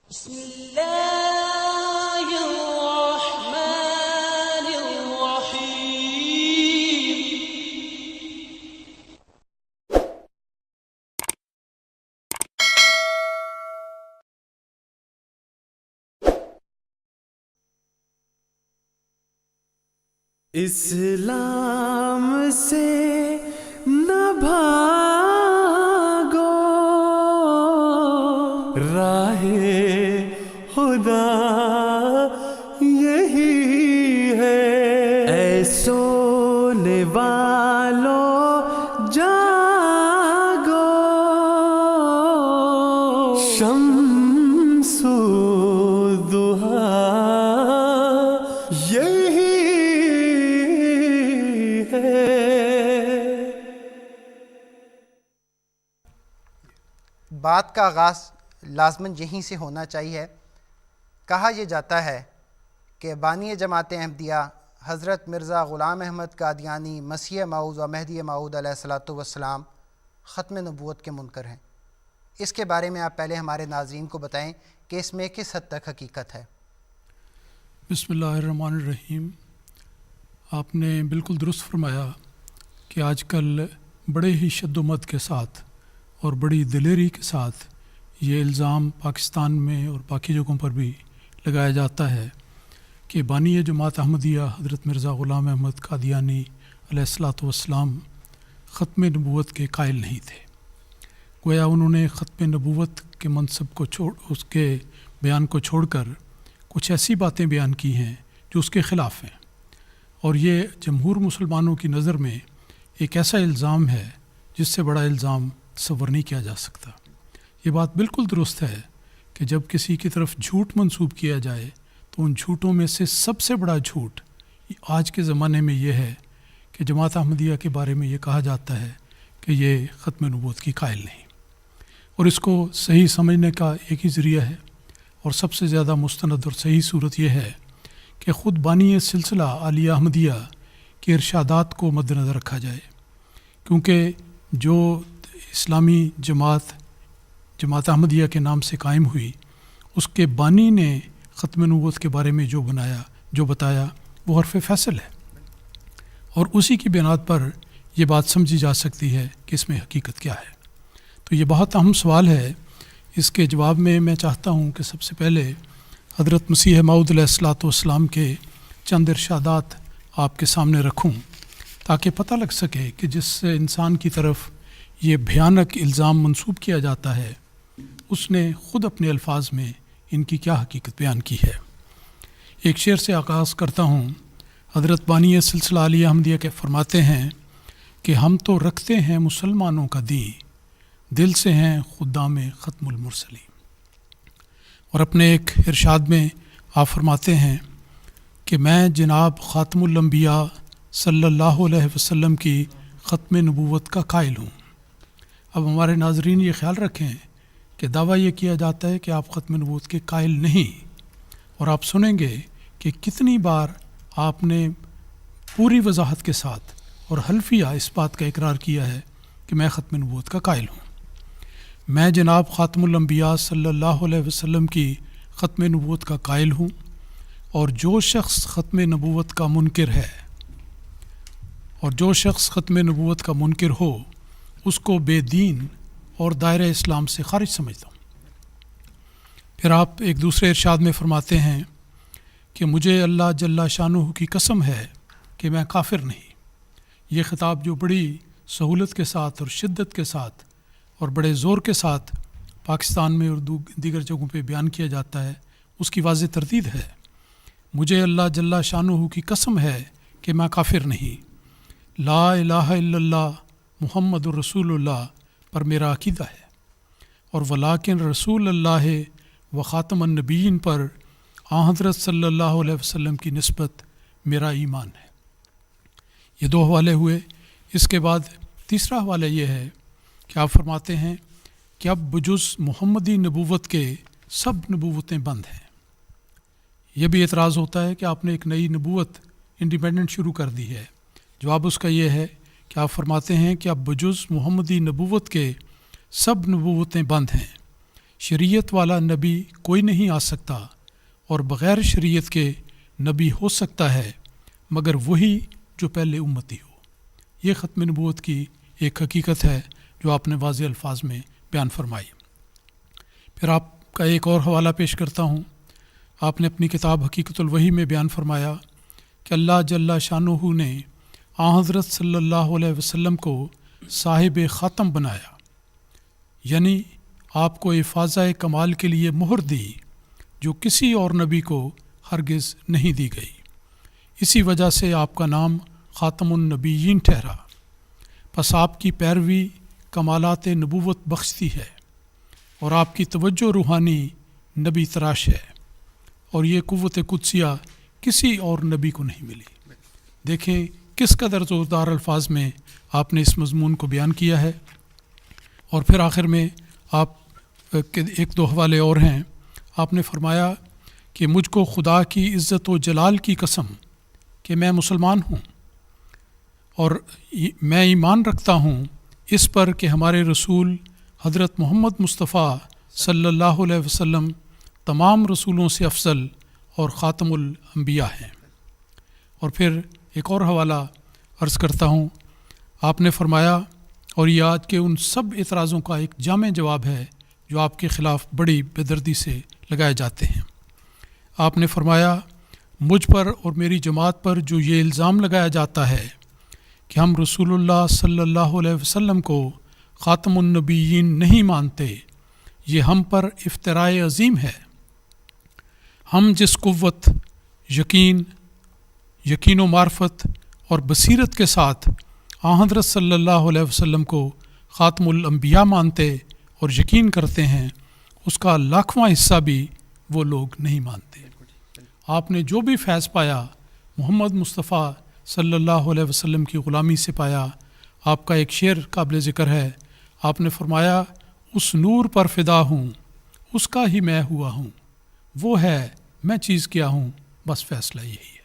بسم الله الرحمن الرحيم. اسلام سے نہ بھاگو، راہ خدا یہی ہے، اے سونے والو جاگو، شمس الضحیٰ یہی ہے۔ بات کا آغاز لازماً یہیں سے ہونا چاہیے۔ کہا یہ جاتا ہے کہ بانی جماعت احمدیہ حضرت مرزا غلام احمد قادیانی مسیح موعود و مہدی موعود علیہ الصلوۃ والسلام ختم نبوت کے منکر ہیں۔ اس کے بارے میں آپ پہلے ہمارے ناظرین کو بتائیں کہ اس میں کس حد تک حقیقت ہے۔ بسم اللہ الرحمن الرحیم۔ آپ نے بالکل درست فرمایا کہ آج کل بڑے ہی شد و مد کے ساتھ اور بڑی دلیری کے ساتھ یہ الزام پاکستان میں اور باقی جگہوں پر بھی لگایا جاتا ہے کہ بانی جماعت احمدیہ حضرت مرزا غلام احمد قادیانی علیہ الصلوۃ والسلام ختم نبوت کے قائل نہیں تھے۔ گویا انہوں نے ختم نبوت کے منصب کو اس کے بیان کو چھوڑ کر کچھ ایسی باتیں بیان کی ہیں جو اس کے خلاف ہیں، اور یہ جمہور مسلمانوں کی نظر میں ایک ایسا الزام ہے جس سے بڑا الزام تصور نہیں کیا جا سکتا۔ یہ بات بالکل درست ہے کہ جب کسی کی طرف جھوٹ منسوب کیا جائے تو ان جھوٹوں میں سے سب سے بڑا جھوٹ آج کے زمانے میں یہ ہے کہ جماعت احمدیہ کے بارے میں یہ کہا جاتا ہے کہ یہ ختم نبوت کی قائل نہیں، اور اس کو صحیح سمجھنے کا ایک ہی ذریعہ ہے اور سب سے زیادہ مستند اور صحیح صورت یہ ہے کہ خود بانی سلسلہ عالیہ احمدیہ کے ارشادات کو مد نظر رکھا جائے، کیونکہ جو اسلامی جماعت احمدیہ کے نام سے قائم ہوئی، اس کے بانی نے ختم نبوت کے بارے میں جو بتایا وہ حرف فیصل ہے، اور اسی کی بنیاد پر یہ بات سمجھی جا سکتی ہے کہ اس میں حقیقت کیا ہے۔ تو یہ بہت اہم سوال ہے۔ اس کے جواب میں چاہتا ہوں کہ سب سے پہلے حضرت مسیح موعود علیہ الصلوۃ والسلام کے چند ارشادات آپ کے سامنے رکھوں تاکہ پتہ لگ سکے کہ جس انسان کی طرف یہ بھیانک الزام منسوب کیا جاتا ہے اس نے خود اپنے الفاظ میں ان کی کیا حقیقت بیان کی ہے۔ ایک شعر سے آغاز کرتا ہوں۔ حضرت بانی سلسلہ عالیہ احمدیہ کے فرماتے ہیں کہ ہم تو رکھتے ہیں مسلمانوں کا دین، دل سے ہیں خدام ختم المرسلین۔ اور اپنے ایک ارشاد میں آپ فرماتے ہیں کہ میں جناب خاتم الانبیاء صلی اللہ علیہ وسلم کی ختم نبوت کا قائل ہوں۔ اب ہمارے ناظرین یہ خیال رکھیں کہ دعویٰ یہ کیا جاتا ہے کہ آپ ختم نبوت کے قائل نہیں، اور آپ سنیں گے کہ کتنی بار آپ نے پوری وضاحت کے ساتھ اور حلفیہ اس بات کا اقرار کیا ہے کہ میں ختم نبوت کا قائل ہوں۔ میں جناب خاتم الانبیاء صلی اللہ علیہ وسلم کی ختم نبوت کا قائل ہوں، اور جو شخص ختم نبوت کا منکر ہو اس کو بے دین اور دائرہ اسلام سے خارج سمجھتا ہوں۔ پھر آپ ایک دوسرے ارشاد میں فرماتے ہیں کہ مجھے اللہ جل شانہ کی قسم ہے کہ میں کافر نہیں۔ یہ خطاب جو بڑی سہولت کے ساتھ اور شدت کے ساتھ اور بڑے زور کے ساتھ پاکستان میں اور دیگر جگہوں پہ بیان کیا جاتا ہے، اس کی واضح تردید ہے۔ مجھے اللہ جل شانہ کی قسم ہے کہ میں کافر نہیں، لا الہ الا اللہ محمد الرسول اللہ پر میرا عقیدہ ہے، اور ولیکن رسول اللہ و خاتم النبیین پر آن حضرت صلی اللہ علیہ وسلم کی نسبت میرا ایمان ہے۔ یہ دو حوالے ہوئے۔ اس کے بعد تیسرا حوالہ یہ ہے کہ آپ فرماتے ہیں کہ اب بجز محمدی نبوت کے سب نبوتیں بند ہیں۔ یہ بھی اعتراض ہوتا ہے کہ آپ نے ایک نئی نبوت انڈیپینڈنٹ شروع کر دی ہے۔ جواب اس کا یہ ہے کہ آپ فرماتے ہیں کہ اب بجز محمدی نبوت کے سب نبوتیں بند ہیں، شریعت والا نبی کوئی نہیں آ سکتا اور بغیر شریعت کے نبی ہو سکتا ہے مگر وہی جو پہلے امتی ہو۔ یہ ختم نبوت کی ایک حقیقت ہے جو آپ نے واضح الفاظ میں بیان فرمائی۔ پھر آپ کا ایک اور حوالہ پیش کرتا ہوں۔ آپ نے اپنی کتاب حقیقت الوحی میں بیان فرمایا کہ اللہ جل شانہ نے آن حضرت صلی اللہ علیہ وسلم کو صاحب خاتم بنایا، یعنی آپ کو افاضہ کمال کے لیے مہر دی جو کسی اور نبی کو ہرگز نہیں دی گئی۔ اسی وجہ سے آپ کا نام خاتم النبیین ٹھہرا۔ پس آپ کی پیروی کمالات نبوت بخشتی ہے اور آپ کی توجہ روحانی نبی تراش ہے، اور یہ قوت قدسیہ کسی اور نبی کو نہیں ملی۔ دیکھیں کس قدر زوردار الفاظ میں آپ نے اس مضمون کو بیان کیا ہے۔ اور پھر آخر میں آپ کے ایک دو حوالے اور ہیں۔ آپ نے فرمایا کہ مجھ کو خدا کی عزت و جلال کی قسم کہ میں مسلمان ہوں اور میں ایمان رکھتا ہوں اس پر کہ ہمارے رسول حضرت محمد مصطفیٰ صلی اللہ علیہ وسلم تمام رسولوں سے افضل اور خاتم الانبیاء ہیں۔ اور پھر ایک اور حوالہ عرض کرتا ہوں۔ آپ نے فرمایا، اور یہ آج کے ان سب اعتراضوں کا ایک جامع جواب ہے جو آپ کے خلاف بڑی بے دردی سے لگائے جاتے ہیں۔ آپ نے فرمایا، مجھ پر اور میری جماعت پر جو یہ الزام لگایا جاتا ہے کہ ہم رسول اللہ صلی اللہ علیہ وسلم کو خاتم النبیین نہیں مانتے، یہ ہم پر افتراء عظیم ہے۔ ہم جس قوت، یقین و معرفت اور بصیرت کے ساتھ آن حضرت صلی اللہ علیہ وسلم کو خاتم الانبیاء مانتے اور یقین کرتے ہیں، اس کا لاکھواں حصہ بھی وہ لوگ نہیں مانتے۔ آپ نے جو بھی فیض پایا محمد مصطفیٰ صلی اللہ علیہ وسلم کی غلامی سے پایا۔ آپ کا ایک شعر قابل ذکر ہے۔ آپ نے فرمایا، اس نور پر فدا ہوں، اس کا ہی میں ہوا ہوں، وہ ہے میں چیز کیا ہوں، بس فیصلہ یہی ہے۔